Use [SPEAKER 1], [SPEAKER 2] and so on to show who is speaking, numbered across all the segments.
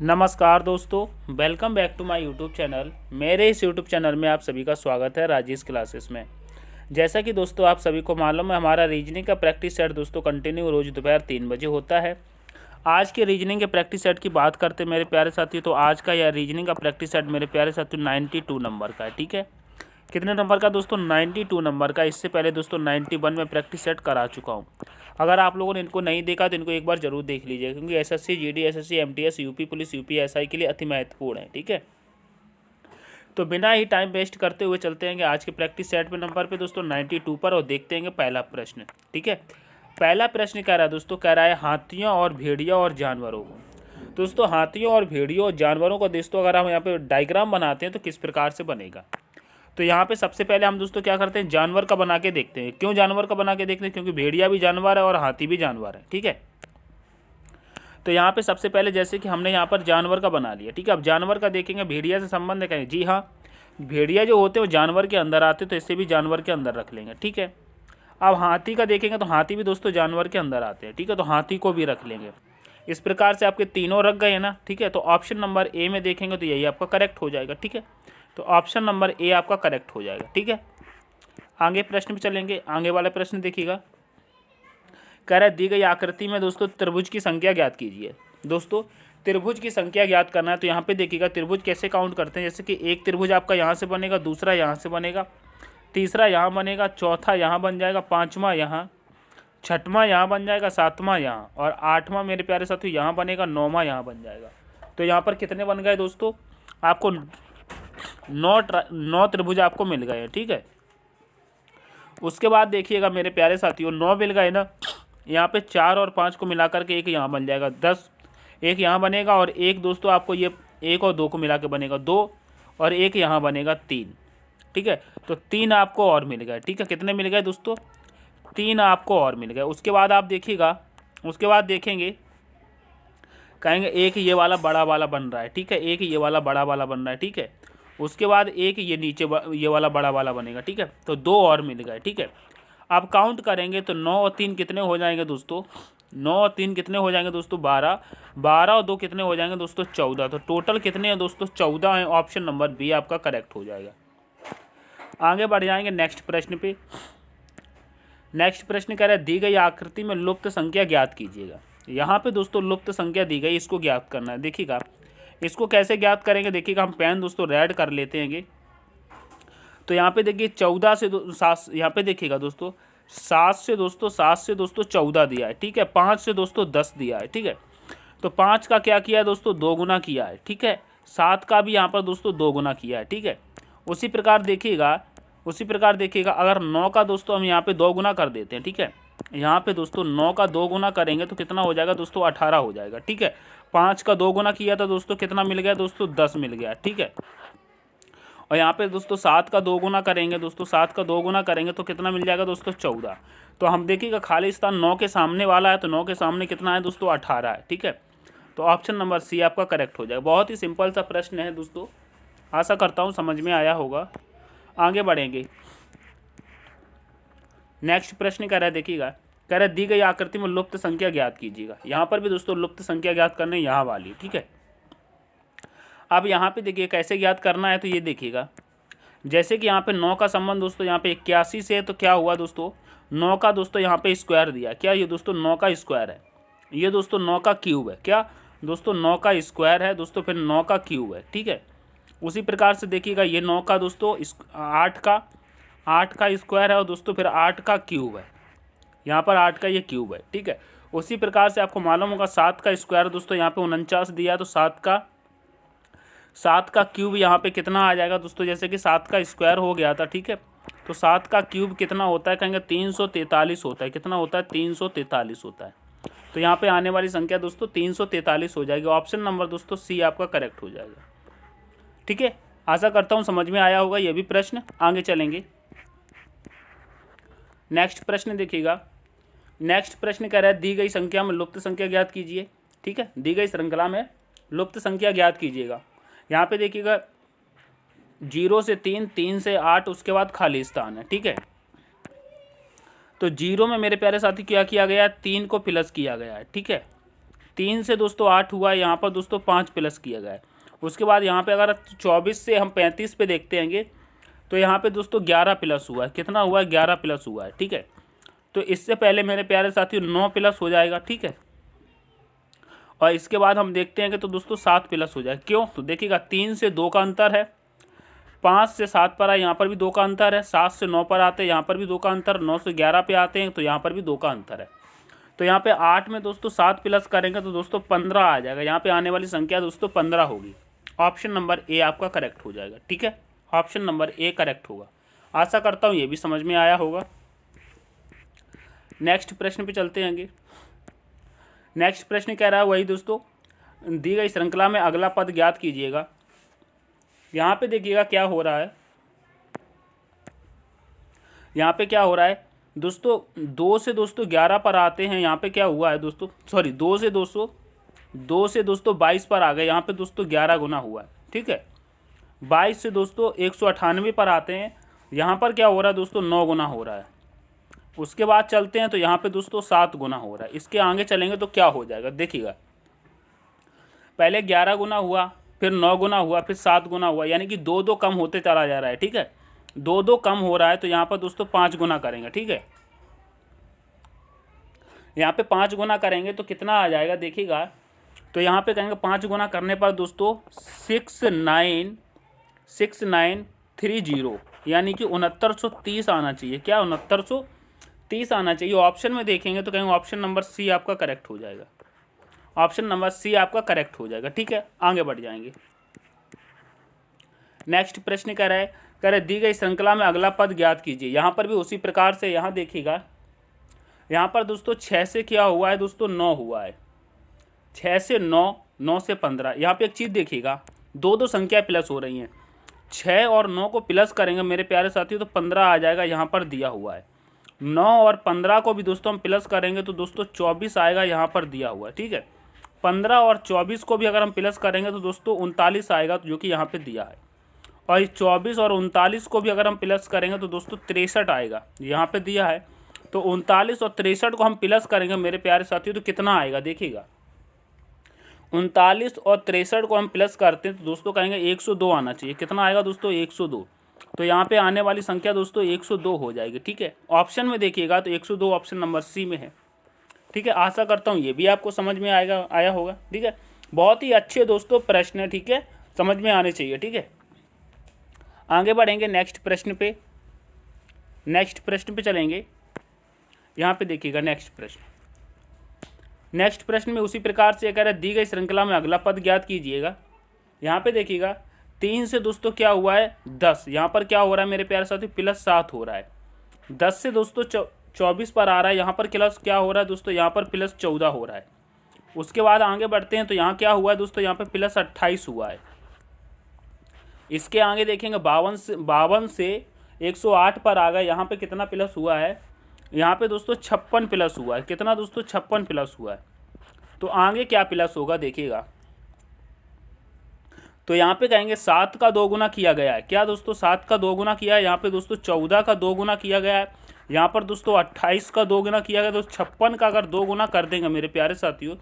[SPEAKER 1] नमस्कार दोस्तों, welcome back to my YouTube channel. मेरे इस यूट्यूब चैनल में आप सभी का स्वागत है राजेश क्लासेस में। जैसा कि दोस्तों आप सभी को मालूम है, हमारा रीजनिंग का प्रैक्टिस सेट दोस्तों कंटिन्यू रोज़ दोपहर 3 बजे होता है। आज के रीजनिंग के प्रैक्टिस सेट की बात करते हैं मेरे प्यारे साथी, तो आज का यह रीजनिंग का प्रैक्टिस सेट मेरे प्यारे साथी 92 नंबर का है। ठीक है, कितने नंबर का दोस्तों? 92 नंबर का। इससे पहले दोस्तों 91 में प्रैक्टिस सेट करा चुका हूँ। अगर आप लोगों ने इनको नहीं देखा तो इनको एक बार जरूर देख लीजिए, क्योंकि SSC, GD, SSC, MTS, UP police, UPSI के लिए अति महत्वपूर्ण है। ठीक है, तो बिना ही टाइम वेस्ट करते हुए चलते हैं आज के प्रैक्टिस सेट पे नंबर पे दोस्तों 92 पर, और देखते हैं पहला प्रश्न। ठीक है, पहला प्रश्न कह रहा है दोस्तों, कह रहा है हाथियों और भेड़िया और जानवरों को। दोस्तों हाथियों और भेड़ियों और जानवरों को दोस्तों अगर हम यहाँ पे डायग्राम बनाते हैं तो किस प्रकार से बनेगा। तो यहाँ पे सबसे पहले हम दोस्तों क्या करते हैं, जानवर का बना के देखते हैं। क्यों जानवर का बना के देखते हैं? क्योंकि भेड़िया भी जानवर है और हाथी भी जानवर है। ठीक है, तो यहाँ पे सबसे पहले जैसे कि हमने यहाँ पर जानवर का बना लिया। ठीक है, अब जानवर का देखेंगे, भेड़िया से संबंध है। जी हाँ, भेड़िया जो होते हैं वो जानवर के अंदर आते, तो इसे भी जानवर के अंदर रख लेंगे। ठीक है, अब हाथी का देखेंगे तो हाथी भी दोस्तों जानवर के अंदर आते हैं। ठीक है, तो हाथी को भी रख लेंगे। इस प्रकार से आपके तीनों रख गए हैं ना। ठीक है, तो ऑप्शन नंबर ए में देखेंगे तो यही आपका करेक्ट हो जाएगा। ठीक है, तो ऑप्शन नंबर ए आपका करेक्ट हो जाएगा। ठीक है, आगे प्रश्न में चलेंगे। आगे वाला प्रश्न देखिएगा, कह रहा है दी गई आकृति में दोस्तों त्रिभुज की संख्या ज्ञात कीजिए। दोस्तों त्रिभुज की संख्या ज्ञात करना है, तो यहाँ पे देखिएगा त्रिभुज कैसे काउंट करते हैं। जैसे कि एक त्रिभुज आपका यहाँ से बनेगा, दूसरा यहाँ से बनेगा, तीसरा यहाँ बनेगा, चौथा यहाँ बन जाएगा, पाँचवा यहाँ, छठवां यहाँ बन जाएगा, सातवां यहाँ, और आठवां मेरे प्यारे साथियों यहाँ बनेगा, नौवां यहाँ बन जाएगा। तो यहाँ पर कितने बन गए दोस्तों? आपको नौ त्रिभुज आपको मिल गए हैं। ठीक है, उसके बाद देखिएगा मेरे प्यारे साथियों, 9 मिल गए ना। यहाँ पे 4 और 5 को मिलाकर के एक यहाँ बन जाएगा, 10। एक यहाँ बनेगा और एक दोस्तों आपको ये 1 और 2 को मिला के बनेगा 2, और एक यहाँ बनेगा 3। ठीक है, तो 3 आपको और मिल गए। ठीक है, कितने मिल गए दोस्तों? 3 आपको और मिल गए। उसके बाद आप देखिएगा, उसके बाद देखेंगे, कहेंगे एक ये वाला बड़ा वाला बन रहा है। ठीक है, एक ये वाला बड़ा वाला बन रहा है। ठीक है, उसके बाद एक ये नीचे ये वाला बड़ा वाला बनेगा। ठीक है, तो 2 और मिल गए। ठीक है, आप काउंट करेंगे तो 9 और 3 कितने हो जाएंगे दोस्तों? 9 और 3 कितने हो जाएंगे दोस्तों? 12। 12 और 2 कितने हो जाएंगे दोस्तों? 14। तो टोटल कितने हैं दोस्तों? 14 हैं। ऑप्शन नंबर बी आपका करेक्ट हो जाएगा। आगे बढ़ जाएंगे नेक्स्ट प्रश्न पे। नेक्स्ट प्रश्न कह रहा है दी गई आकृति में लुप्त संख्या ज्ञात कीजिएगा। यहाँ पे दोस्तों लुप्त संख्या दी गई, इसको ज्ञात करना है। देखिएगा इसको कैसे ज्ञात करेंगे, देखिएगा हम पेन दोस्तों रेड कर लेते हैं। तो यहाँ पे देखिए 14 से 7, यहाँ पे देखिएगा दोस्तों 7 से दोस्तों 14 दिया है। ठीक है, 5 से दोस्तों 10 दिया है। ठीक है, तो 5 का क्या किया है दोस्तों? 2 गुना किया है। ठीक है, 7 का भी यहाँ पर दोस्तों 2 गुना किया है। ठीक है, उसी प्रकार देखिएगा अगर 9 का दोस्तों हम यहाँ पे 2 गुना कर देते हैं। ठीक है, यहाँ पे दोस्तों 9 का 2 गुना करेंगे तो कितना हो जाएगा दोस्तों? 18 हो जाएगा। ठीक है, 5 का 2 गुना किया था दोस्तों, कितना मिल गया दोस्तों? 10 मिल गया। ठीक है, और यहाँ पे दोस्तों 7 का 2 गुना करेंगे दोस्तों, 7 का 2 गुना करेंगे तो कितना मिल जाएगा दोस्तों? 14। तो हम देखिएगा खाली स्थान 9 के सामने वाला है, तो 9 के सामने कितना है दोस्तों? 18 है। ठीक है, तो ऑप्शन नंबर सी आपका करेक्ट हो जाएगा। बहुत ही सिंपल सा प्रश्न है दोस्तों, आशा करता हूँ समझ में आया होगा। आगे बढ़ेंगे। नेक्स्ट प्रश्न कह रहा है, देखिएगा कह रहा है दी गई आकृति में लुप्त संख्या ज्ञात कीजिएगा। यहाँ पर भी दोस्तों लुप्त संख्या ज्ञात करने यहाँ वाली। ठीक है, अब यहाँ पे देखिए कैसे ज्ञात करना है, तो ये देखिएगा जैसे कि यहाँ पे 9 का संबंध दोस्तों यहाँ पे 81 से है, तो क्या हुआ दोस्तों? 9 का दोस्तों यहाँ पे स्क्वायर दिया। क्या ये दोस्तों 9 का स्क्वायर है? ये दोस्तों 9 का क्यूब है। क्या दोस्तों? 9 का स्क्वायर है दोस्तों, फिर 9 का क्यूब है। ठीक है, उसी प्रकार से देखिएगा ये 9 का दोस्तों 8 का स्क्वायर है, और दोस्तों फिर 8 का क्यूब है। यहाँ पर 8 का ये क्यूब है। ठीक है, उसी प्रकार से आपको मालूम होगा 7 का स्क्वायर दोस्तों यहाँ पे 49 दिया, तो 7 का क्यूब यहाँ पे कितना आ जाएगा दोस्तों? जैसे कि 7 का स्क्वायर हो गया था। ठीक है, तो 7 का क्यूब कितना होता है? कहेंगे 343 होता है। कितना होता है? 343 होता है। तो यहाँ पे आने वाली संख्या दोस्तों 343 हो जाएगी। ऑप्शन नंबर दोस्तों सी आपका करेक्ट हो जाएगा। ठीक है, आशा करता हूँ समझ में आया होगा ये भी प्रश्न। आगे चलेंगे। नेक्स्ट प्रश्न देखिएगा। नेक्स्ट प्रश्न कह रहा है दी गई संख्या में लुप्त संख्या ज्ञात कीजिए। ठीक है, दी गई श्रृंखला में लुप्त संख्या ज्ञात कीजिएगा। यहाँ पे देखिएगा 0 से 3, 3 से 8, उसके बाद खाली स्थान है। ठीक है, तो 0 में मेरे प्यारे साथी क्या किया गया है? 3 को प्लस किया गया है। ठीक है, 3 से दोस्तों 8 हुआ है, यहाँ पर दोस्तों 5 प्लस किया गया है। उसके बाद यहाँ पे अगर 24 से हम 35 पे देखते हैं तो यहाँ पे दोस्तों 11 प्लस हुआ है। कितना हुआ है? 11 प्लस हुआ है। ठीक है, तो इससे पहले मेरे प्यारे साथियों 9 प्लस हो जाएगा। ठीक है, और इसके बाद हम देखते हैं कि तो दोस्तों 7 प्लस हो जाएगा। क्यों? तो देखिएगा 3 से 2 का अंतर है, 5 से 7 पर आए यहाँ पर भी 2 का अंतर है, 7 से 9 पर आते हैं यहाँ पर भी 2 का अंतर, 9 से 11 पे आते हैं तो यहाँ पर भी 2 का अंतर है। तो यहाँ पे 8 में दोस्तों 7 प्लस करेंगे तो दोस्तों 15 आ जाएगा। यहाँ पे आने वाली संख्या दोस्तों 15 होगी। ऑप्शन नंबर ए आपका करेक्ट हो जाएगा। ठीक है, ऑप्शन नंबर ए करेक्ट होगा। आशा करता हूँ ये भी समझ में आया होगा। नेक्स्ट प्रश्न पे चलते हैं। नेक्स्ट प्रश्न कह रहा है वही दोस्तों, दी गई श्रृंखला में अगला पद ज्ञात कीजिएगा। यहाँ पे देखिएगा क्या हो रहा है। यहाँ पे क्या हो रहा है दोस्तों, 2 से दोस्तों 11 पर आते हैं। यहाँ पे क्या हुआ है दोस्तों, सॉरी 2 से दोस्तों 22 पर आ गए। यहाँ पे दोस्तों 11 गुना हुआ है। ठीक है, 22 से दोस्तों 198 पर आते हैं। यहाँ पर क्या हो रहा है दोस्तों, 9 गुना हो रहा है। उसके बाद चलते हैं तो यहाँ पे दोस्तों 7 गुना हो रहा है। इसके आगे चलेंगे तो क्या हो जाएगा देखिएगा, पहले 11 गुना हुआ, फिर 9 गुना हुआ, फिर 7 गुना हुआ, यानी कि 2 कम होते चला जा रहा है। ठीक है, 2 कम हो रहा है तो यहाँ पर दोस्तों 5 गुना करेंगे। ठीक है, यहाँ पे 5 गुना करेंगे तो कितना आ जाएगा देखिएगा, तो यहाँ पे कहेंगे 5 गुना करने पर दोस्तों 6930, यानी कि 6930 आना चाहिए। क्या 6930 आना चाहिए। ऑप्शन में देखेंगे तो कहेंगे ऑप्शन नंबर सी आपका करेक्ट हो जाएगा। ऑप्शन नंबर सी आपका करेक्ट हो जाएगा। ठीक है, आगे बढ़ जाएंगे। नेक्स्ट प्रश्न कह रहा है दी गई श्रृंखला में अगला पद ज्ञात कीजिए। यहाँ पर भी उसी प्रकार से यहाँ देखिएगा, यहाँ पर दोस्तों 6 से क्या हुआ है दोस्तों, 9 हुआ है। 6 से 9, 9 से 15। यहाँ पे एक चीज़ देखिएगा, 2 संख्या प्लस हो रही हैं। 6 और 9 को प्लस करेंगे मेरे प्यारे साथियों तो 15 आ जाएगा, यहाँ पर दिया हुआ है। 9 और 15 को भी दोस्तों हम प्लस करेंगे तो दोस्तों 24 आएगा, यहाँ पर दिया हुआ है। ठीक है, 15 और 24 को भी अगर हम प्लस करेंगे तो दोस्तों 39 आएगा, जो कि यहाँ पे दिया है। और 24 और 39 को भी अगर हम प्लस करेंगे तो दोस्तों 63 आएगा, यहाँ पे दिया है। तो 39 और 63 को हम प्लस करेंगे मेरे प्यारे साथियों तो कितना आएगा देखिएगा, 39 और 63 को हम प्लस करते हैं तो दोस्तों कहेंगे 102 आना चाहिए। कितना आएगा दोस्तों, 102। तो यहाँ पे आने वाली संख्या दोस्तों 102 हो जाएगी। ठीक है, ऑप्शन में देखिएगा तो 102 ऑप्शन नंबर सी में है। ठीक है, आशा करता हूँ ये भी आपको समझ में आया होगा। ठीक है, बहुत ही अच्छे दोस्तों प्रश्न है। ठीक है, समझ में आने चाहिए। ठीक है, आगे बढ़ेंगे नेक्स्ट प्रश्न पे। नेक्स्ट प्रश्न पे चलेंगे। यहाँ पे देखिएगा नेक्स्ट प्रश्न में उसी प्रकार से कह रहा है दी गई श्रृंखला में अगला पद ज्ञात कीजिएगा। यहाँ पे देखिएगा 3 से दोस्तों क्या हुआ है, 10। यहाँ पर क्या हो रहा है मेरे प्यारे साथी, प्लस 7 हो रहा है। 10 से दोस्तों 24 पर आ रहा है, यहाँ पर प्लस क्या हो रहा है दोस्तों, यहाँ पर प्लस 14 हो रहा है। उसके बाद आगे बढ़ते हैं तो यहाँ क्या हुआ है दोस्तों, यहाँ पर प्लस 28 हुआ है। इसके आगे देखेंगे 52 से 108 पर आ गए, यहाँ पे कितना प्लस हुआ है, यहाँ पे दोस्तों 56 प्लस हुआ है। कितना दोस्तों, 56 प्लस हुआ है। तो आगे क्या प्लस होगा देखिएगा, तो यहाँ पे कहेंगे 7 का 2 गुना किया गया है। क्या दोस्तों, 7 का 2 गुना किया है। यहाँ पे दोस्तों 14 का 2 गुना किया गया है। यहाँ पर दोस्तों 28 का 2 गुना किया गया। तो 56 का अगर 2 गुना कर देंगे मेरे प्यारे साथियों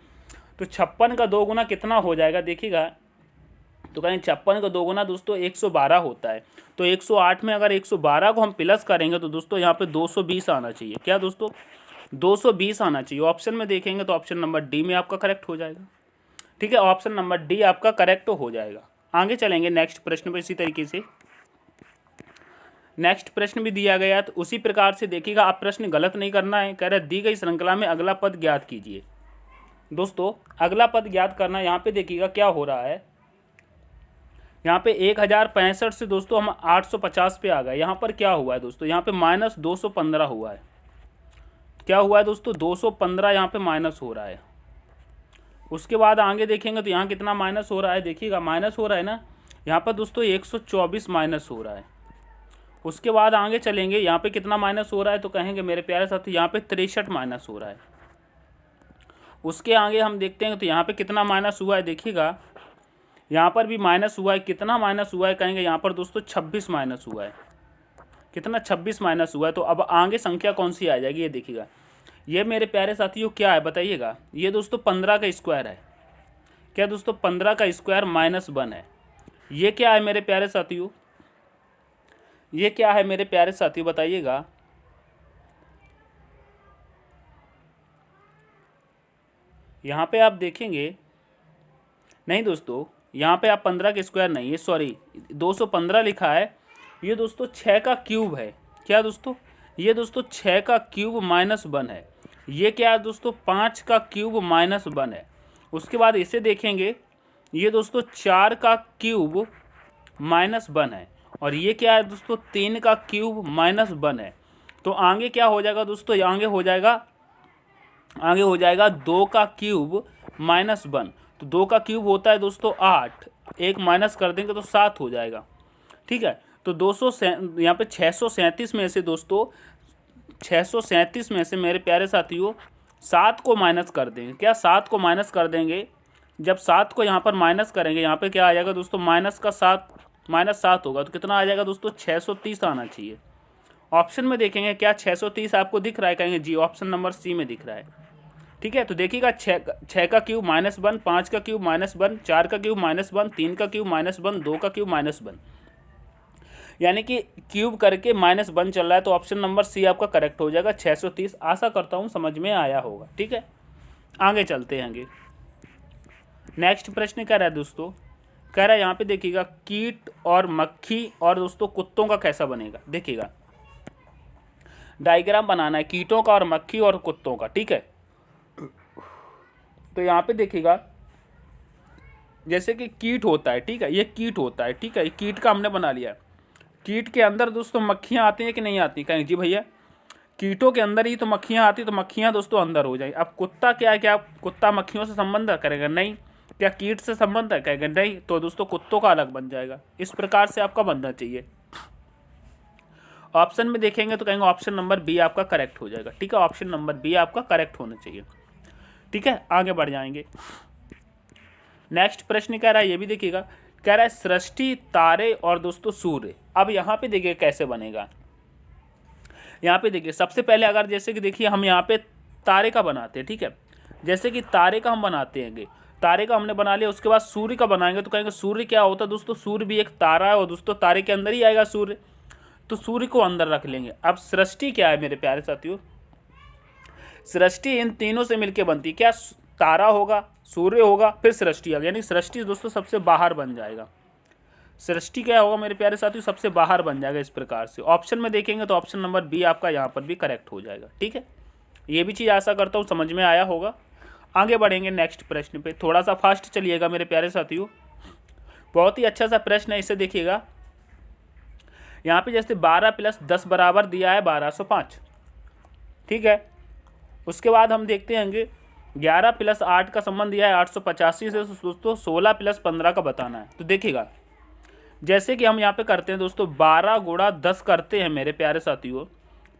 [SPEAKER 1] तो 56 का 2 गुना कितना हो जाएगा देखिएगा, तो कहें 56 का 2 गुना दोस्तों 112 होता है। तो 108 में अगर 112 को हम प्लस करेंगे तो दोस्तों यहाँ पे 220 आना चाहिए। क्या दोस्तों, 220 आना चाहिए। ऑप्शन में देखेंगे तो ऑप्शन नंबर डी में आपका करेक्ट हो जाएगा। ठीक है, ऑप्शन नंबर डी आपका करेक्ट हो जाएगा। आगे चलेंगे नेक्स्ट प्रश्न पर। इसी तरीके से नेक्स्ट प्रश्न भी दिया गया तो उसी प्रकार से देखिएगा, आप प्रश्न गलत नहीं करना है। कह रहे दी गई श्रृंखला में अगला पद ज्ञात कीजिए। दोस्तों अगला पद ज्ञात करना, यहाँ पे देखिएगा क्या हो रहा है, यहाँ पे 1065 से दोस्तों हम 850 पे आ गए। यहाँ पर क्या हुआ है दोस्तों, यहाँ पे माइनस 215 हुआ है। क्या हुआ है दोस्तों, 215 यहाँ पे माइनस हो रहा है। उसके बाद आगे देखेंगे तो यहाँ कितना माइनस हो रहा है देखिएगा, माइनस हो रहा है ना, यहाँ पर दोस्तों 124 माइनस हो रहा है। उसके बाद आगे चलेंगे, यहाँ पे कितना माइनस हो रहा है, तो कहेंगे मेरे प्यारे साथी यहाँ पे 63 माइनस हो रहा है। उसके आगे हम देखते हैं तो यहाँ पे कितना माइनस हुआ है देखिएगा, यहाँ पर भी माइनस हुआ है। कितना माइनस हुआ है, कहेंगे यहाँ पर दोस्तों 26 माइनस हुआ है। कितना, 26 माइनस हुआ है। तो अब आगे संख्या कौन सी आ जाएगी ये देखिएगा, ये मेरे प्यारे साथियों क्या है बताइएगा, ये दोस्तों 15 का स्क्वायर है। क्या दोस्तों 15 का स्क्वायर -1 है। ये क्या है मेरे प्यारे साथियों, ये क्या है मेरे प्यारे साथियों बताइएगा। यहाँ पे आप देखेंगे, नहीं दोस्तों यहाँ पे आप 15 का स्क्वायर नहीं है, सॉरी 215 लिखा है। ये दोस्तों 6 का क्यूब है। क्या दोस्तों, ये दोस्तों 6 का क्यूब -1 है। ये क्या है दोस्तों 5 का क्यूब -1 है। उसके बाद इसे देखेंगे, ये दोस्तों 4 का क्यूब -1 है। और ये क्या है दोस्तों 3 का क्यूब -1 है। तो आगे क्या हो जाएगा दोस्तों, आगे हो जाएगा 2 का क्यूब -1। तो 2 का क्यूब होता है दोस्तों 8, एक माइनस कर देंगे तो 7 हो जाएगा। ठीक है, तो 200 यहाँ पे 637 में से दोस्तों 637 में से मेरे प्यारे साथियों 7 को माइनस कर देंगे। क्या 7 को माइनस कर देंगे, जब 7 को यहाँ पर माइनस करेंगे, यहाँ पे क्या आ जाएगा दोस्तों -7 होगा। तो कितना आ जाएगा दोस्तों 630 आना चाहिए। ऑप्शन में देखेंगे क्या 630 आपको दिख रहा है, कहेंगे जी ऑप्शन नंबर सी में दिख रहा है। ठीक है, तो देखिएगा 6 का क्यूब -1, 5 का क्यूब -1, 4 का क्यूब -1, 3 का क्यूब -1, 2 का क्यूब -1, यानी कि क्यूब करके -1 चल रहा है। तो ऑप्शन नंबर सी आपका करेक्ट हो जाएगा 630। आशा करता हूँ समझ में आया होगा। ठीक है, आगे चलते हैं। नेक्स्ट प्रश्न कह रहा है दोस्तों, कह रहा है यहाँ पे देखिएगा कीट और मक्खी और दोस्तों कुत्तों का कैसा बनेगा। देखिएगा डायग्राम बनाना है कीटों का और मक्खी और कुत्तों का। ठीक है, तो यहाँ पे देखिएगा जैसे कि कीट होता है। ठीक है, ये कीट होता है। ठीक है, ये कीट का हमने बना लिया। कीट के अंदर दोस्तों मक्खियाँ आती हैं कि नहीं आती, कहेंगे जी भैया कीटों के अंदर ही तो मक्खियाँ आती, तो मक्खियाँ दोस्तों अंदर हो जाएंगी। अब कुत्ता क्या है, क्या कुत्ता मक्खियों से संबंध करेगा, नहीं। क्या कीट से संबंध है, कहेगा नहीं, तो दोस्तों कुत्तों का अलग बन जाएगा। इस प्रकार से आपका बनना चाहिए। ऑप्शन में देखेंगे तो कहेंगे ऑप्शन नंबर बी आपका करेक्ट हो जाएगा। ठीक है, ऑप्शन नंबर बी आपका करेक्ट होना चाहिए। ठीक है, आगे बढ़ जाएंगे। नेक्स्ट प्रश्न कह रहा है, ये भी देखिएगा, कह रहा है सृष्टि, तारे और दोस्तों सूर्य। अब यहाँ पे देखिए कैसे बनेगा। यहाँ पे देखिए सबसे पहले अगर जैसे कि देखिए हम यहाँ पे तारे का बनाते हैं। ठीक है, जैसे कि तारे का हम बनाते हैं, तारे का हमने बना लिया। उसके बाद सूर्य का बनाएंगे तो कहेंगे सूर्य क्या होता है दोस्तों, सूर्य भी एक तारा है और दोस्तों तारे के अंदर ही आएगा सूर्य, तो सूर्य को अंदर रख लेंगे। अब सृष्टि क्या है मेरे प्यारे साथियों, सृष्टि इन तीनों से मिलकर बनती है। क्या तारा होगा, सूर्य होगा, फिर सृष्टि होगा, यानी सृष्टि दोस्तों सबसे बाहर बन जाएगा। सृष्टि क्या होगा मेरे प्यारे साथियों, सबसे बाहर बन जाएगा। इस प्रकार से ऑप्शन में देखेंगे तो ऑप्शन नंबर बी आपका यहाँ पर भी करेक्ट हो जाएगा। ठीक है, ये भी चीज़ आशा करता हूँ समझ में आया होगा। आगे बढ़ेंगे नेक्स्ट प्रश्न पे, थोड़ा सा फास्ट चलिएगा मेरे प्यारे साथियों। बहुत ही अच्छा सा प्रश्न है, इसे देखिएगा। यहाँ पे जैसे 12 + 10 बराबर दिया है 1205। ठीक है, उसके बाद हम देखते हैं 11 + 8 का संबंध दिया है 885 से। दोस्तों 16 + 15 का बताना है। तो देखिएगा जैसे कि हम यहाँ पे करते हैं दोस्तों 12 × 10 करते हैं मेरे प्यारे साथियों,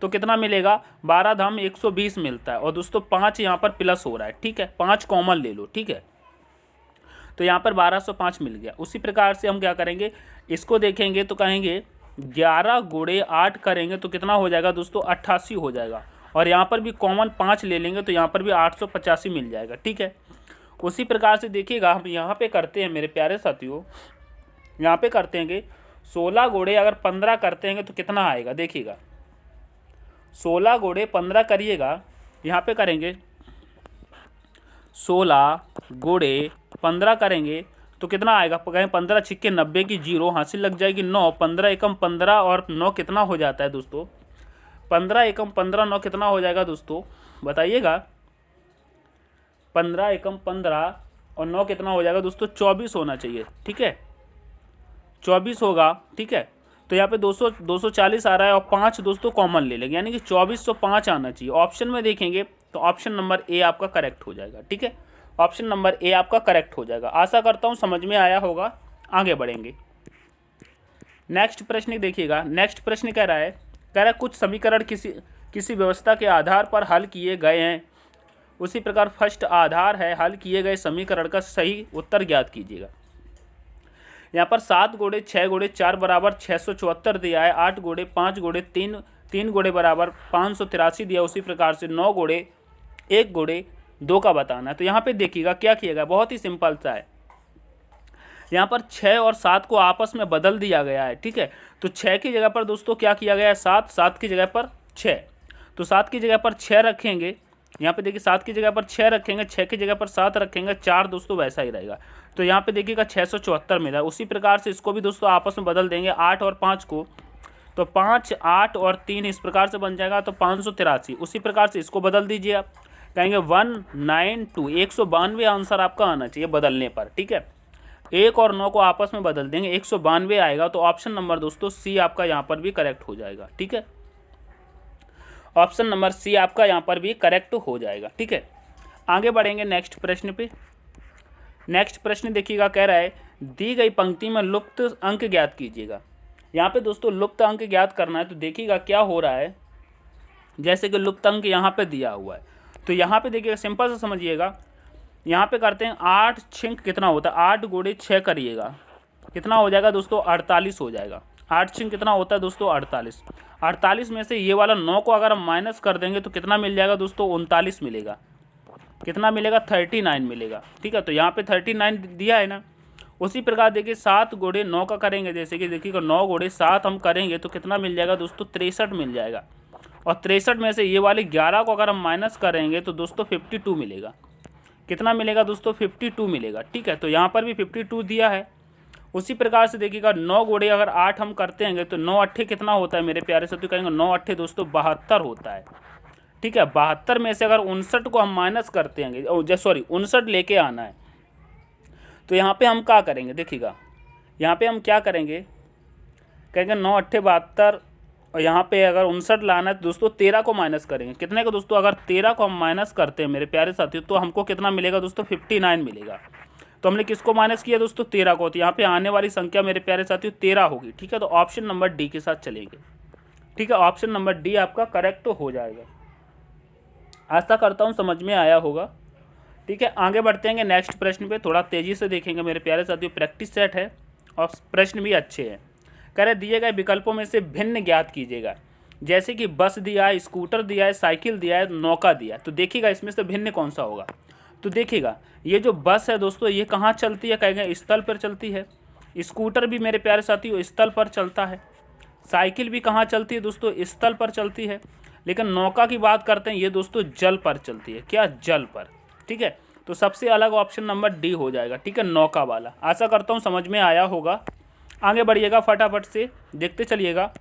[SPEAKER 1] तो कितना मिलेगा 12 धाम 120 मिलता है। और दोस्तों 5 यहाँ पर प्लस हो रहा है। ठीक है, 5 कॉमन ले लो। ठीक है, तो यहाँ पर 1205 मिल गया। उसी प्रकार से हम क्या करेंगे, इसको देखेंगे तो कहेंगे 11 × 8 करेंगे तो कितना हो जाएगा दोस्तों 88 हो जाएगा। और यहाँ पर भी कॉमन 5 ले लेंगे तो यहाँ पर भी 885 मिल जाएगा। ठीक है, उसी प्रकार से देखिएगा हम यहाँ पे करते हैं मेरे प्यारे साथियों, यहाँ पे करते हैं 16 × अगर 15 करते हैं तो कितना आएगा। देखिएगा 16 × 15 करिएगा, यहाँ पे करेंगे 16 × 15 करेंगे तो कितना आएगा, कहें 15 छिक्के 90 की 0 हासिल लग जाएगी 9, 15 एकम 15 और 9 कितना हो जाता है दोस्तों, 15 एकम 15 9 कितना हो जाएगा दोस्तों बताइएगा। 15 एकम 15 और 9 कितना हो जाएगा दोस्तों 24 होना चाहिए। ठीक है, 24 होगा। ठीक है, तो यहाँ पे 240 आ रहा है और 5 दोस्तों कॉमन ले लेंगे, यानी कि 2405 आना चाहिए। ऑप्शन में देखेंगे तो ऑप्शन नंबर ए आपका करेक्ट हो जाएगा। ठीक है, ऑप्शन नंबर ए आपका करेक्ट हो जाएगा। आशा करता हूँ समझ में आया होगा। आगे बढ़ेंगे नेक्स्ट प्रश्न देखिएगा। नेक्स्ट प्रश्न कह रहा है कुछ समीकरण किसी व्यवस्था के आधार पर हल किए गए हैं, उसी प्रकार फर्स्ट आधार है हल किए गए समीकरण का सही उत्तर ज्ञात कीजिएगा। यहाँ पर 7 × 6 × 4 बराबर 674 दिया है, 8 × 5 × 3 × बराबर 583 दिया। उसी प्रकार से 9 × 1 गुणे 2 का बताना है। तो यहाँ पे देखिएगा क्या किएगा, बहुत ही सिंपल सा है। यहाँ पर 6 और 7 को आपस में बदल दिया गया है, ठीक है। तो 6 की जगह पर दोस्तों क्या किया गया है, 7 की जगह पर 6। तो 7 की जगह पर 6 रखेंगे, यहाँ पे देखिए 7 की जगह पर 6 रखेंगे, 6 की जगह पर 7 रखेंगे, 4 दोस्तों वैसा ही रहेगा। तो यहाँ पे देखिएगा 674 मिला। उसी प्रकार से इसको भी दोस्तों आपस में बदल देंगे 8 और 5 को, तो 5, 8 और 3 इस प्रकार से बन जाएगा, तो 583। उसी प्रकार से इसको बदल दीजिए आप, कहेंगे 192, 192 आंसर आपका आना चाहिए बदलने पर, ठीक है। 1 और 9 को आपस में बदल देंगे, 192 आएगा। तो ऑप्शन नंबर दोस्तों सी आपका यहाँ पर भी करेक्ट हो जाएगा, ठीक है। ऑप्शन नंबर सी आपका यहाँ पर भी करेक्ट हो जाएगा, ठीक है। आगे बढ़ेंगे नेक्स्ट प्रश्न पे। नेक्स्ट प्रश्न देखिएगा, कह रहा है दी गई पंक्ति में लुप्त अंक ज्ञात कीजिएगा। यहाँ पे दोस्तों लुप्त अंक ज्ञात करना है। तो देखिएगा क्या हो रहा है, जैसे कि लुप्त अंक यहाँ पे दिया हुआ है, तो यहाँ पे देखिएगा सिंपल से समझिएगा। यहाँ पे करते हैं 8 छिंक कितना होता है, 8 गुणे 6 करिएगा, कितना हो जाएगा दोस्तों, 48 हो जाएगा। 8 छिंक कितना होता है दोस्तों, 48। 48 में से ये वाला 9 को अगर हम माइनस कर देंगे तो कितना मिल जाएगा दोस्तों, 39 मिलेगा। कितना मिलेगा, 39 मिलेगा, ठीक है। तो यहाँ पे 39 दिया है ना। उसी प्रकार देखिए 7 गुणे 9 का करेंगे, जैसे कि देखिएगा 9 गुणे 7 हम करेंगे तो कितना मिल जाएगा दोस्तों, 63 मिल जाएगा। और 63 में से ये वाले 11 को अगर हम माइनस करेंगे तो दोस्तों 52 मिलेगा। कितना मिलेगा दोस्तों, 52 मिलेगा, ठीक है। तो यहाँ पर भी 52 दिया है। उसी प्रकार से देखिएगा 9 गुणे अगर 8 हम करते हैं तो 9 अट्ठे कितना होता है मेरे प्यारे साथियों, कहेंगे 9 अट्ठे दोस्तों 72 होता है, ठीक है। 72 में से अगर 59 को हम माइनस करते हैं, सॉरी 59 लेके आना है, तो यहाँ पे हम क्या करेंगे, देखिएगा यहाँ पे हम क्या करेंगे, कहेंगे 9 अट्ठे 72, और यहाँ पे अगर 59 लाना है तो दोस्तों 13 को माइनस करेंगे। कितने को दोस्तों, अगर 13 को हम माइनस करते हैं मेरे प्यारे साथियों तो हमको कितना मिलेगा दोस्तों, 59 मिलेगा। तो हमने किसको माइनस किया दोस्तों, 13 को। तो यहाँ पे आने वाली संख्या मेरे प्यारे साथियों 13 होगी, ठीक है। तो ऑप्शन नंबर डी के साथ चलेंगे, ठीक है। ऑप्शन नंबर डी आपका करेक्ट हो जाएगा। आशा करता हूँ समझ में आया होगा, ठीक है। आगे बढ़ते हैं नेक्स्ट प्रश्न पे, थोड़ा तेज़ी से देखेंगे मेरे प्यारे साथियों। प्रैक्टिस सेट है और प्रश्न भी अच्छे हैं। कह रहे दिए गए विकल्पों में से भिन्न ज्ञात कीजिएगा। जैसे कि बस दिया है, स्कूटर दिया है, साइकिल दिया है, नौका दिया है। तो देखिएगा इसमें से भिन्न कौन सा होगा। तो देखिएगा ये जो बस है दोस्तों ये कहाँ चलती है, कहेंगे स्थल पर चलती है। स्कूटर भी मेरे प्यारे साथियों स्थल पर चलता है। साइकिल भी कहाँ चलती है दोस्तों, स्थल पर चलती है। लेकिन नौका की बात करते हैं, ये दोस्तों जल पर चलती है। क्या, जल पर, ठीक है। तो सबसे अलग ऑप्शन नंबर डी हो जाएगा, ठीक है, नौका वाला। आशा करता हूँ समझ में आया होगा। आगे बढ़िएगा फटाफट से, देखते चलिएगा।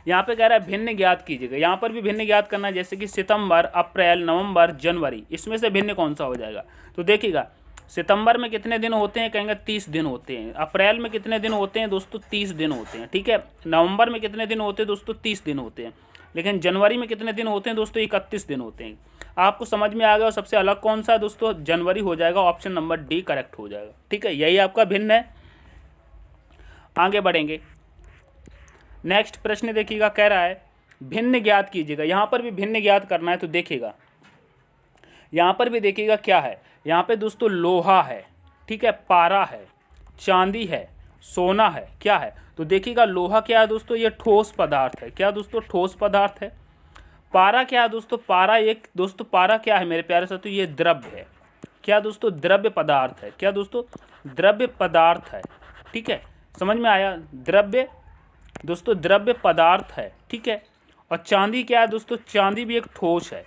[SPEAKER 1] यहाँ पे कह रहा है भिन्न ज्ञात कीजिएगा। यहाँ पर भी भिन्न ज्ञात करना है, जैसे कि सितंबर, अप्रैल, नवंबर, जनवरी, इसमें से भिन्न कौन सा हो जाएगा। तो देखिएगा सितंबर में कितने दिन होते हैं, कहेंगे 30 दिन होते हैं। अप्रैल में कितने दिन होते हैं दोस्तों, 30 दिन होते हैं, ठीक है। नवंबर में कितने दिन होते हैं दोस्तों, 30 दिन होते हैं। लेकिन जनवरी में कितने दिन होते हैं दोस्तों, 31 दिन होते हैं। आपको समझ में आ गया। और सबसे अलग कौन सा है दोस्तों, जनवरी हो जाएगा। ऑप्शन नंबर डी करेक्ट हो जाएगा, ठीक है। यही आपका भिन्न है। आगे बढ़ेंगे नेक्स्ट प्रश्न देखिएगा, कह रहा है भिन्न ज्ञात कीजिएगा। यहाँ पर भी भिन्न ज्ञात करना है। तो देखिएगा यहाँ पर भी देखिएगा क्या है। यहाँ पे दोस्तों लोहा है, ठीक है, पारा है, चांदी है, सोना है, क्या है। तो देखिएगा लोहा क्या है दोस्तों, ये ठोस पदार्थ है। क्या दोस्तों, ठोस पदार्थ है। पारा क्या है दोस्तों, पारा एक दोस्तों, पारा क्या है मेरे प्यारे साथियों, ये द्रव्य है। क्या दोस्तों, द्रव्य पदार्थ है। क्या दोस्तों, द्रव्य पदार्थ है, ठीक है। समझ में आया, द्रव्य दोस्तों, द्रव्य पदार्थ है, ठीक है। और चांदी क्या है दोस्तों, चांदी भी एक ठोस है,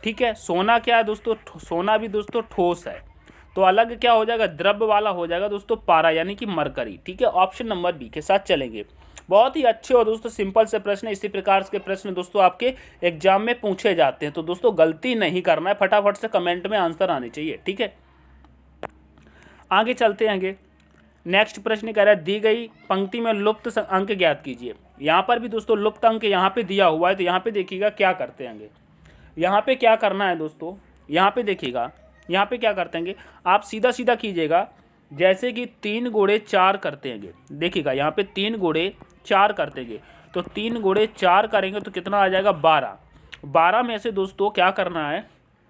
[SPEAKER 1] ठीक है। सोना क्या है दोस्तों, सोना भी दोस्तों ठोस है। तो अलग क्या हो जाएगा, द्रव्य वाला हो जाएगा दोस्तों पारा, यानी कि मरकरी, ठीक है। ऑप्शन नंबर बी के साथ चलेंगे। बहुत ही अच्छे और दोस्तों सिंपल से प्रश्न, इसी प्रकार के प्रश्न दोस्तों आपके एग्जाम में पूछे जाते हैं। तो दोस्तों गलती नहीं करना है, फटाफट से कमेंट में आंसर आने चाहिए, ठीक है। आगे चलते हैं। नेक्स्ट प्रश्न कह रहा है दी गई पंक्ति में लुप्त अंक ज्ञात कीजिए। यहाँ पर भी दोस्तों लुप्त अंक यहाँ पे दिया हुआ है। तो यहाँ पे देखिएगा क्या करते हैं, यहाँ पे क्या करना है दोस्तों, यहाँ पे देखिएगा, यहाँ पे क्या करते हैं, आप सीधा सीधा कीजिएगा। जैसे कि 3 गुणे 4 करते हैं, देखिएगा यहाँ पे 3 गुणे 4 करते हैं। तो 3 गुणे 4 करेंगे तो कितना आ जाएगा, 12। 12 में से दोस्तों क्या करना है,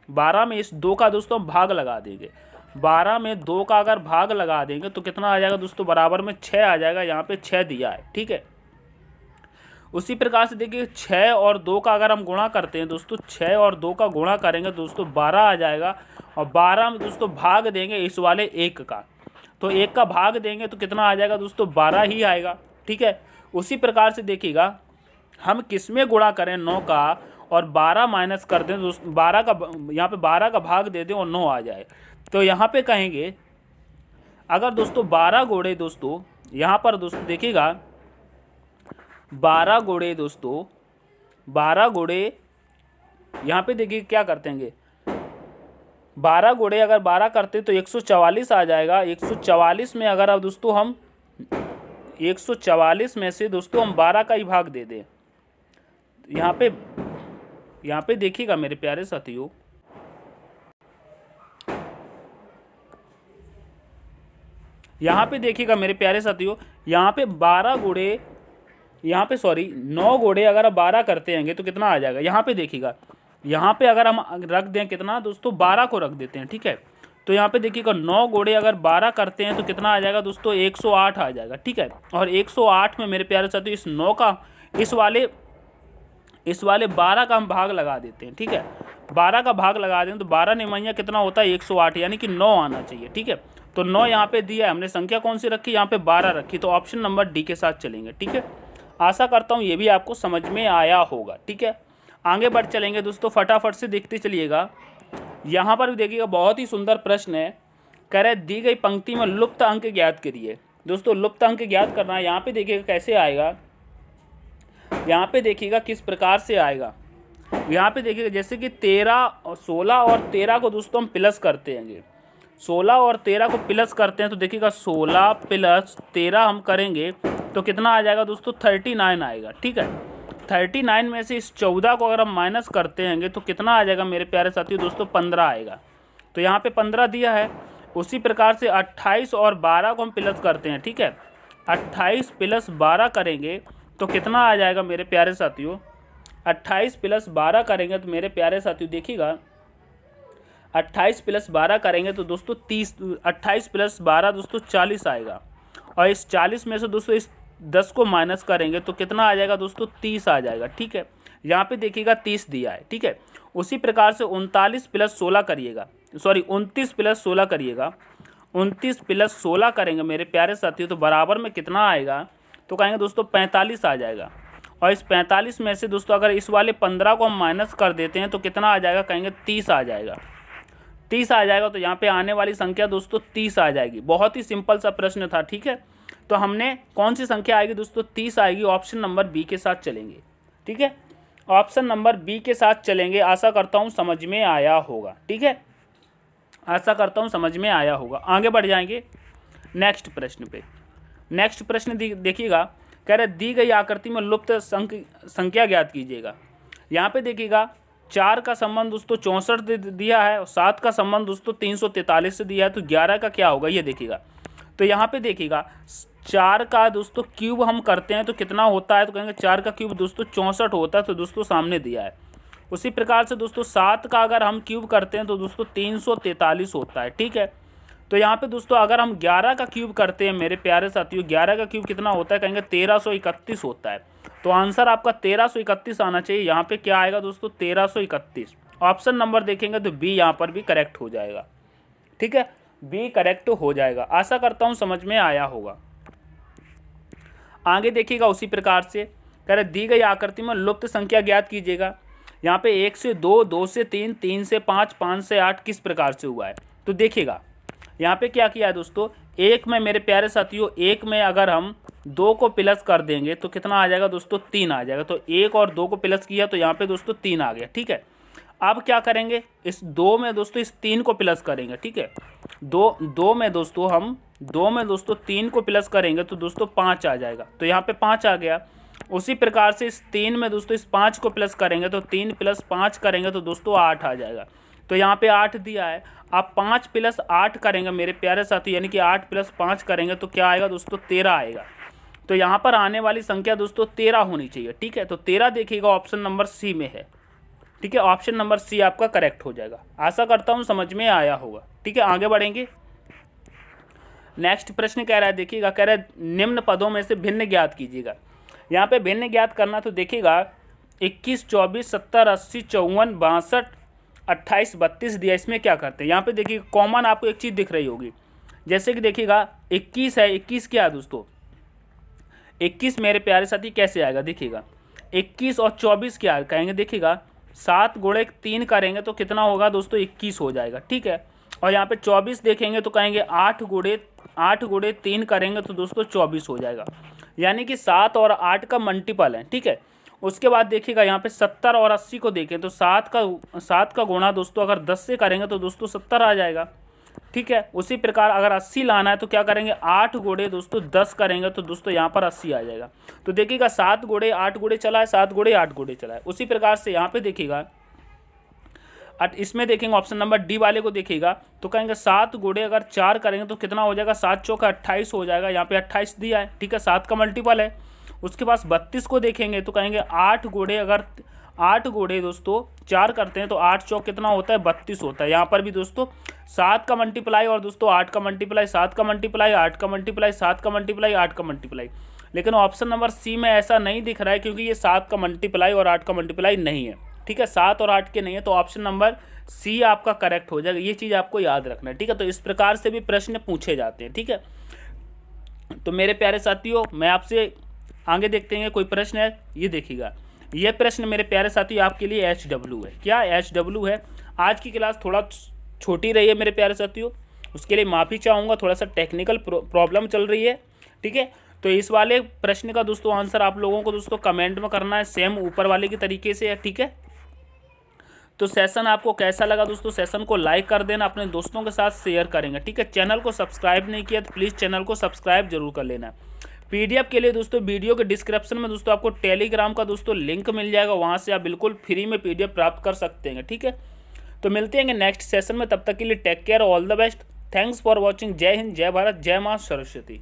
[SPEAKER 1] 12 में इस 2 का दोस्तों भाग लगा देंगे। 12 में 2 का अगर भाग लगा देंगे तो कितना आ जाएगा दोस्तों, बराबर में 6 आ जाएगा। यहाँ पे 6 दिया है, ठीक है। उसी प्रकार से देखिए 6 और 2 का अगर हम गुणा करते हैं दोस्तों, 6 और 2 का गुणा करेंगे दोस्तों 12 आ जाएगा, और 12 में दोस्तों भाग देंगे इस वाले 1 का, तो 1 का भाग देंगे तो कितना आ जाएगा दोस्तों 12 ही आएगा। ठीक है, उसी प्रकार से देखिएगा हम किस में गुणा करें 9 का, और 12 माइनस कर दें दोस्तों, 12 का यहाँ पे 12 का भाग दे दें और 9 आ जाए, तो यहाँ पे कहेंगे अगर दोस्तों 12 गुणे दोस्तों यहाँ पर दोस्तों देखिएगा 12 गुणे दोस्तों 12 गुणे यहाँ पे देखिए क्या करते हैं, 12 गुणे अगर 12 करते तो 144 आ जाएगा। 144 में अगर अब दोस्तों हम 144 में से दोस्तों हम 12 का ही भाग दे दें, यहाँ पे देखिएगा मेरे प्यारे साथियों, यहाँ पे देखिएगा मेरे प्यारे साथियों, यहाँ पे 12 गुणे यहाँ पे 9 गुणे अगर आप 12 करते हैं तो कितना आ जाएगा। यहाँ पे देखिएगा, यहाँ पे अगर हम रख दें कितना दोस्तों 12 को रख देते हैं। ठीक है, तो यहाँ पे देखिएगा 9 गुणे अगर 12 करते हैं तो कितना आ जाएगा दोस्तों 108 आ जाएगा। ठीक है, और 108 में मेरे प्यारे साथियों इस 9 का इस वाले 12 का हम भाग लगा देते हैं। ठीक है, 12 का भाग लगा दें तो 12 निमैया कितना होता है 108, यानी कि 9 आना चाहिए। ठीक है, तो 9 यहाँ पे दिया है, हमने संख्या कौन सी रखी, यहाँ पे 12 रखी, तो ऑप्शन नंबर डी के साथ चलेंगे। ठीक है, आशा करता हूँ ये भी आपको समझ में आया होगा। ठीक है, आगे बढ़ चलेंगे दोस्तों, फटाफट से देखते चलिएगा। यहाँ पर भी देखिएगा बहुत ही सुंदर प्रश्न है, कह रहे दी गई पंक्ति में लुप्त अंक ज्ञात करिए। दोस्तों लुप्त अंक ज्ञात करना है, यहाँ पे देखिएगा कैसे आएगा, यहाँ पे देखिएगा किस प्रकार से आएगा। यहाँ पे देखिएगा जैसे कि 16 और 13 को दोस्तों हम प्लस करते हैं, 16 और 13 को प्लस करते हैं तो देखिएगा 16 प्लस 13 हम करेंगे तो कितना आ जाएगा दोस्तों 39 आएगा। ठीक है, 39 में से इस 14 को अगर हम माइनस करते हैं तो कितना आ जाएगा मेरे प्यारे साथियों दोस्तों 15 आएगा, तो यहाँ पे 15 दिया है। उसी प्रकार से 28 और 12 को हम प्लस करते हैं। ठीक है, 28 प्लस 12 करेंगे तो कितना आ जाएगा मेरे प्यारे साथियों, 28 प्लस 12 करेंगे तो मेरे प्यारे साथियों देखिएगा 28 प्लस 12 करेंगे तो दोस्तों 30, 28 प्लस 12 दोस्तों 40 आएगा, और इस 40 में से दोस्तों इस 10 को माइनस करेंगे तो कितना आ जाएगा दोस्तों 30 आ जाएगा। ठीक है, यहाँ पे देखिएगा 30 दिया है। ठीक है, उसी प्रकार से 29 प्लस 16 करिएगा, 29 प्लस 16 करिएगा, 29 प्लस 16 करेंगे मेरे प्यारे साथियों तो बराबर में कितना आएगा, तो कहेंगे दोस्तों 45 आ जाएगा, और इस 45 में से दोस्तों अगर इस वाले 15 को हम माइनस कर देते हैं तो कितना आ जाएगा, कहेंगे 30 आ जाएगा, 30 आ जाएगा। तो यहाँ पे आने वाली संख्या दोस्तों 30 आ जाएगी। बहुत ही सिंपल सा प्रश्न था। ठीक है, तो हमने कौन सी संख्या आएगी दोस्तों 30 आएगी, ऑप्शन नंबर बी के साथ चलेंगे। ठीक है, ऑप्शन नंबर बी के साथ चलेंगे। आशा करता हूँ समझ में आया होगा। ठीक है, आशा करता हूँ समझ में आया होगा। आगे बढ़ जाएंगे नेक्स्ट प्रश्न पे। नेक्स्ट प्रश्न देखिएगा, कह रहे दी गई आकृति में लुप्त संख्या ज्ञात कीजिएगा। यहाँ पे देखिएगा 4 का संबंध दोस्तों 64 दिया है, और 7 का संबंध दोस्तों 343 से दिया है, तो 11 का क्या होगा ये देखिएगा। तो यहाँ पे देखिएगा 4 का दोस्तों क्यूब हम करते हैं तो कितना होता है, तो कहेंगे 4 का क्यूब दोस्तों 64 होता है, तो दोस्तों सामने दिया है। उसी प्रकार से दोस्तों 7 का अगर हम क्यूब करते हैं तो दोस्तों 343 होता है। ठीक है, तो यहाँ पे दोस्तों अगर हम 11 का क्यूब करते हैं मेरे प्यारे साथियों, 11 का क्यूब कितना होता है, कहेंगे 1331 होता है, तो आंसर आपका 1331 आना चाहिए। यहाँ पे क्या आएगा दोस्तों 1331। ऑप्शन नंबर देखेंगे तो बी यहाँ पर भी करेक्ट हो जाएगा। ठीक है, बी करेक्ट हो जाएगा। आशा करता हूँ समझ में आया होगा। आगे देखिएगा उसी प्रकार से कह रहे दी गई आकृति में लुप्त संख्या ज्ञात कीजिएगा। यहाँ पे 1 से 2, 2 से 3, 3 से 5, 5 से 8 किस प्रकार से हुआ है, तो देखिएगा यहाँ पे क्या किया है दोस्तों, 1 में मेरे प्यारे साथियों 1 में अगर हम 2 को प्लस कर देंगे तो कितना आ जाएगा दोस्तों 3 आ जाएगा। तो 1 और 2 को प्लस किया तो यहाँ पे दोस्तों 3 आ गया। ठीक है, अब क्या करेंगे, इस 2 में दोस्तों इस 3 को प्लस करेंगे। ठीक है, 2 में दोस्तों 3 को प्लस करेंगे तो दोस्तों 5 आ जाएगा, तो यहाँ पे 5 आ गया। उसी प्रकार से इस 3 में दोस्तों इस 5 को प्लस करेंगे तो 3 + 5 करेंगे तो दोस्तों 8 आ जाएगा, तो यहाँ पे 8 दिया है। आप 5 + 8 करेंगे मेरे प्यारे साथी, यानी कि 8 + 5 करेंगे तो क्या आएगा दोस्तों 13 आएगा। तो यहाँ पर आने वाली संख्या दोस्तों 13 होनी चाहिए। ठीक है, तो 13 देखिएगा ऑप्शन नंबर सी में है। ठीक है, ऑप्शन नंबर सी आपका करेक्ट हो जाएगा। आशा करता हूँ समझ में आया होगा। ठीक है, आगे बढ़ेंगे। नेक्स्ट प्रश्न कह रहा है, देखिएगा कह रहा है निम्न पदों में से भिन्न ज्ञात कीजिएगा। यहाँ पे भिन्न ज्ञात करना तो देखिएगा 21, 24, 70, 80, 54, 62, 28, 32 दिया। इसमें क्या करते हैं, यहाँ पे देखिए कॉमन आपको एक चीज़ दिख रही होगी, जैसे कि देखिएगा 21 है, 21 क्या है दोस्तों, 21 मेरे प्यारे साथी कैसे आएगा, देखिएगा 21 और 24 क्या कहेंगे, देखिएगा 7 गुणे 3 करेंगे तो कितना होगा दोस्तों, 21 हो जाएगा, ठीक है। और यहाँ पे 24 देखेंगे तो कहेंगे 8 गुणे 3 करेंगे तो दोस्तों 24 हो जाएगा, यानी कि 7 और 8 का मल्टीपल है, ठीक है। उसके बाद देखिएगा यहाँ पे 70 और 80 को देखें तो 7 का गुणा दोस्तों अगर 10 से करेंगे तो दोस्तों 70 आ जाएगा, ठीक है। उसी प्रकार अगर 80 लाना है तो क्या करेंगे, 8 गुणे दोस्तों 10 करेंगे तो दोस्तों यहाँ पर 80 आ जाएगा। तो देखिएगा 7 गुणे 8 गुणे चला है, 7 गुणे 8 गुणे चला है। उसी प्रकार से यहाँ पे देखिएगा इसमें देखेंगे ऑप्शन नंबर डी वाले को देखिएगा तो कहेंगे 7 गुणे अगर 4 करेंगे तो कितना हो जाएगा, 7 चौका 28 हो जाएगा, यहाँ पे 28 दिया है, ठीक है, 7 का मल्टीपल है। उसके पास 32 को देखेंगे तो कहेंगे 8 गुणे दोस्तों 4 करते हैं तो 8 चौक कितना होता है, 32 होता है। यहाँ पर भी दोस्तों 7 का मल्टीप्लाई और दोस्तों 8 का मल्टीप्लाई, 7 का मल्टीप्लाई, 8 का मल्टीप्लाई, 7 का मल्टीप्लाई, 8 का मल्टीप्लाई। लेकिन ऑप्शन नंबर सी में ऐसा नहीं दिख रहा है क्योंकि ये 7 का मल्टीप्लाई और 8 का मल्टीप्लाई नहीं है, ठीक है, 7 और 8 के नहीं है, तो ऑप्शन नंबर सी आपका करेक्ट हो जाएगा। ये चीज़ आपको याद रखना है, ठीक है। तो इस प्रकार से भी प्रश्न पूछे जाते हैं, ठीक है। तो मेरे प्यारे साथियों मैं आपसे आगे देखते हैं कोई प्रश्न है, ये देखिएगा। ये प्रश्न मेरे प्यारे साथियों आपके लिए HW है। क्या HW है? आज की क्लास थोड़ा छोटी रही है मेरे प्यारे साथियों, उसके लिए माफ़ी चाहूँगा, थोड़ा सा टेक्निकल प्रॉब्लम चल रही है, ठीक है। तो इस वाले प्रश्न का दोस्तों आंसर आप लोगों को दोस्तों कमेंट में करना है, सेम ऊपर वाले के तरीके से है, ठीक है। तो सेशन आपको कैसा लगा दोस्तों, सेशन को लाइक कर देना, अपने दोस्तों के साथ शेयर करेंगे, ठीक है। चैनल को सब्सक्राइब नहीं किया तो प्लीज़ चैनल को सब्सक्राइब जरूर कर लेना। PDF के लिए दोस्तों वीडियो के डिस्क्रिप्शन में दोस्तों आपको टेलीग्राम का दोस्तों लिंक मिल जाएगा, वहाँ से आप बिल्कुल फ्री में PDF प्राप्त कर सकते हैं, ठीक है। तो मिलते हैं नेक्स्ट सेशन में, तब तक के लिए take care, all the best, thanks for watching. जय हिंद, जय भारत, जय माँ सरस्वती।